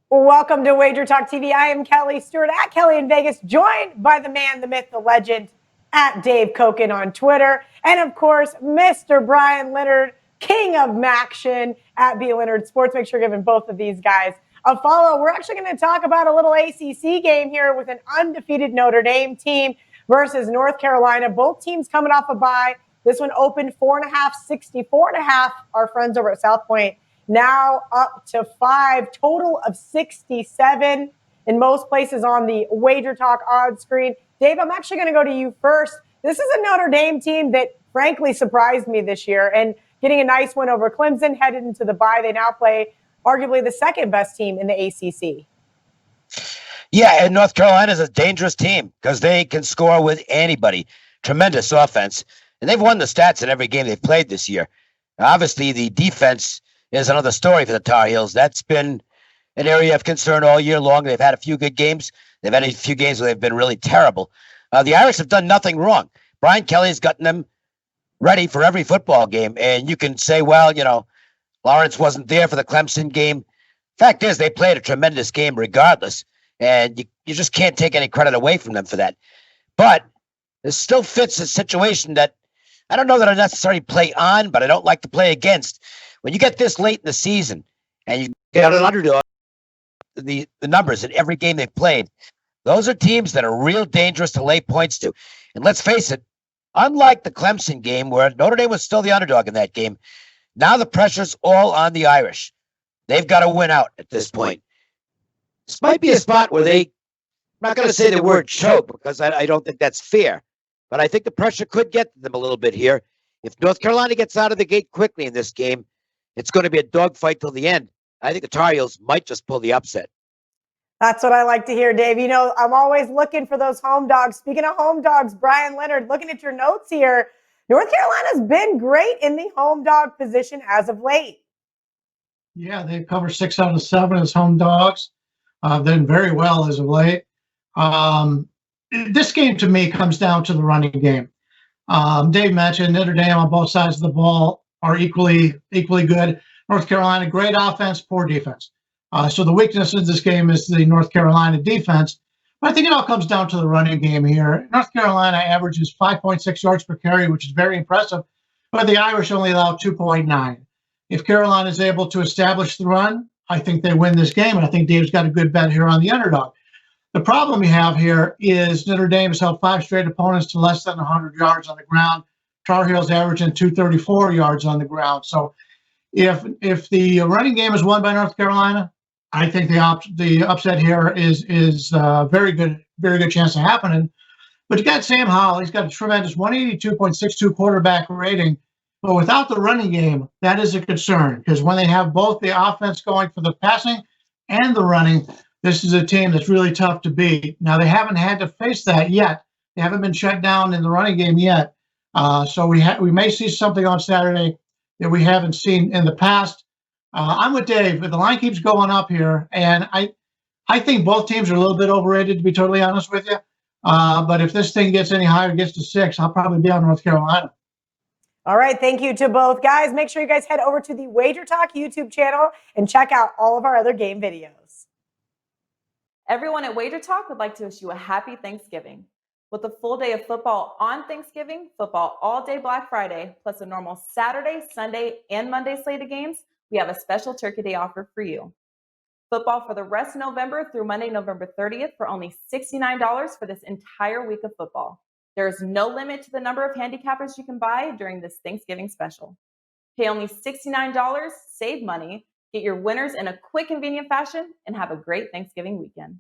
Welcome to WagerTalk TV. I am Kelly Stewart at Kelly in Vegas, joined by the man, the myth, the legend at Dave Koken on Twitter. And of course, Mr. Brian Leonard, king of Maction at B Leonard Sports. Make sure you're giving both of these guys a follow. We're actually going to talk about a little ACC game here with an undefeated Notre Dame team versus North Carolina. Both teams coming off a bye. This one opened 4.5, 64.5. Our friends over at South Point now up to 5, total of 67 in most places on the WagerTalk odds screen. Dave, I'm actually going to go to you first. This is a Notre Dame team that frankly surprised me this year, and getting a nice win over Clemson, headed into the bye. They now play arguably the second best team in the ACC. Yeah, and North Carolina is a dangerous team because they can score with anybody. Tremendous offense. And they've won the stats in every game they've played this year. Now, obviously, the defense is another story for the Tar Heels. That's been an area of concern all year long. They've had a few good games. They've had a few games where they've been really terrible. The Irish have done nothing wrong. Brian Kelly has gotten them ready for every football game. And you can say, well, Lawrence wasn't there for the Clemson game. Fact is, they played a tremendous game regardless. And you just can't take any credit away from them for that. But it still fits a situation that I don't know that I necessarily play on, but I don't like to play against. When you get this late in the season and you get an underdog, the numbers in every game they've played, those are teams that are real dangerous to lay points to. And let's face it, unlike the Clemson game where Notre Dame was still the underdog in that game, now the pressure's all on the Irish. They've got to win out at this point. This might be a spot where I'm not going to say the word choke because I don't think that's fair, but I think the pressure could get to them a little bit here. If North Carolina gets out of the gate quickly in this game, it's going to be a dogfight till the end. I think the Tar Heels might just pull the upset. That's what I like to hear, Dave. I'm always looking for those home dogs. Speaking of home dogs, Brian Leonard, looking at your notes here, North Carolina's been great in the home dog position as of late. Yeah, they've covered 6 out of 7 as home dogs. Done very well as of late. This game to me comes down to the running game. Dave mentioned Notre Dame on both sides of the ball are equally good. North Carolina, great offense, poor defense. So the weakness of this game is the North Carolina defense. But I think it all comes down to the running game here. North Carolina averages 5.6 yards per carry, which is very impressive. But the Irish only allow 2.9. If Carolina is able to establish the run, I think they win this game. And I think Dave's got a good bet here on the underdog. The problem we have here is Notre Dame has held 5 straight opponents to less than 100 yards on the ground. Tar Heels averaging 234 yards on the ground. So if the running game is won by North Carolina, I think the upset here is very good chance of happening. But you got Sam Howell. He's got a tremendous 182.62 quarterback rating. But without the running game, that is a concern because when they have both the offense going for the passing and the running, this is a team that's really tough to beat. Now, they haven't had to face that yet. They haven't been shut down in the running game yet. So we may see something on Saturday that we haven't seen in the past. I'm with Dave. The line keeps going up here, and I think both teams are a little bit overrated, to be totally honest with you. But if this thing gets any higher, gets to 6, I'll probably be on North Carolina. All right, thank you to both guys. Make sure you guys head over to the WagerTalk YouTube channel and check out all of our other game videos. Everyone at WagerTalk would like to wish you a happy Thanksgiving. With a full day of football on Thanksgiving, football all day Black Friday, plus a normal Saturday, Sunday, and Monday slate of games, we have a special Turkey Day offer for you. Football for the rest of November through Monday, November 30th for only $69 for this entire week of football. There is no limit to the number of handicappers you can buy during this Thanksgiving special. Pay only $69, save money, get your winners in a quick, convenient fashion, and have a great Thanksgiving weekend.